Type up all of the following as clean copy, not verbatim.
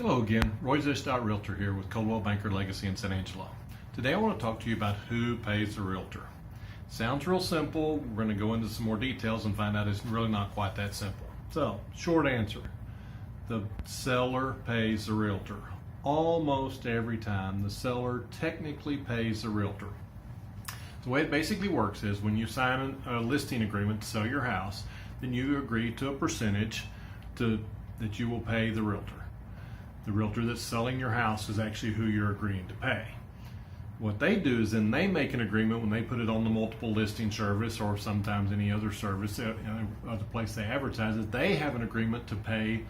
Hello again, RoyZesch.REALTOR here with Coldwell Banker Legacy in San Angelo. Today I want to talk to you about who pays the realtor. Sounds real simple. We're going to go into some more details and find out it's really not quite that simple. So, short answer, the seller pays the realtor. Almost every time the seller technically pays the realtor. The way it basically works is when you sign a listing agreement to sell your house, then you agree to a percentage that you will pay the realtor. The realtor that's selling your house is actually who you're agreeing to pay. What they do is then they make an agreement when they put it on the multiple listing service or sometimes any other service, other place they advertise it, they have an agreement to pay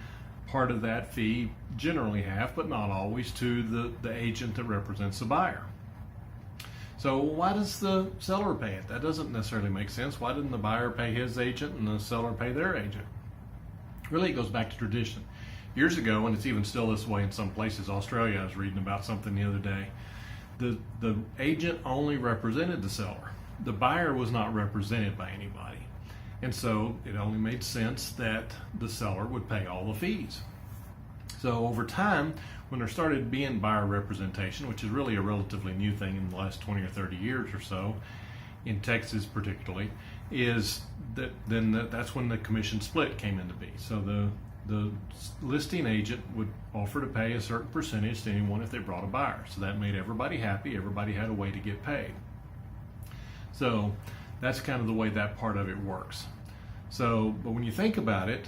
part of that fee, generally half, but not always, to the agent that represents the buyer. So why does the seller pay it? That doesn't necessarily make sense. Why didn't the buyer pay his agent and the seller pay their agent? Really, it goes back to tradition. Years ago, and it's even still this way in some places, Australia, I was reading about something the other day, the agent only represented the seller. The buyer was not represented by anybody. And so it only made sense that the seller would pay all the fees. So over time, when there started being buyer representation, which is really a relatively new thing in the last 20 or 30 years or so, in Texas particularly, is that that's when the commission split came into being. So the listing agent would offer to pay a certain percentage to anyone if they brought a buyer. So that made everybody happy. Everybody had a way to get paid. So that's kind of the way that part of it works. So, but when you think about it,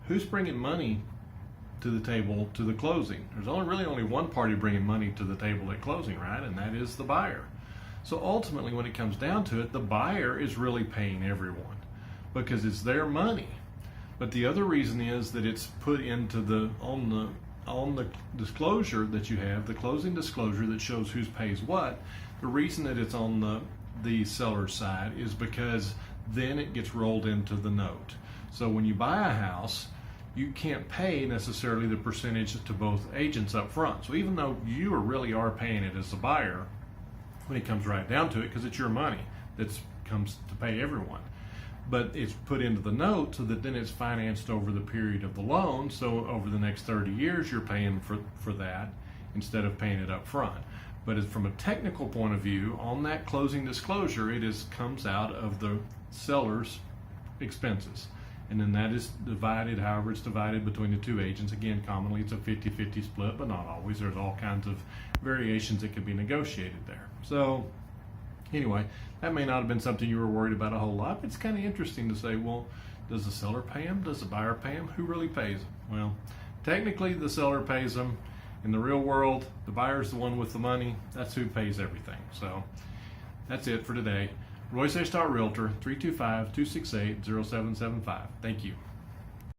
who's bringing money to the table to the closing? There's really only one party bringing money to the table at closing, right? And that is the buyer. So ultimately, when it comes down to it, the buyer is really paying everyone because it's their money. But the other reason is that it's put into on the disclosure that you have, the closing disclosure that shows who pays what. The reason that it's on the seller's side is because then it gets rolled into the note. So when you buy a house, you can't pay necessarily the percentage to both agents up front. So even though you really are paying it as the buyer, when it comes right down to it, because it's your money that comes to pay everyone. But it's put into the note so that then it's financed over the period of the loan. So over the next 30 years, you're paying for that instead of paying it up front. But from a technical point of view, on that closing disclosure, it comes out of the seller's expenses. And then that is divided, however it's divided between the two agents. Again, commonly it's a 50-50 split, but not always. There's all kinds of variations that can be negotiated there. So anyway, that may not have been something you were worried about a whole lot, but it's kind of interesting to say, well, does the seller pay them? Does the buyer pay them? Who really pays them? Well, technically the seller pays them. In the real world, the buyer's the one with the money. That's who pays everything. So that's it for today. RoyZesch.REALTOR, 325-268-0775. Thank you.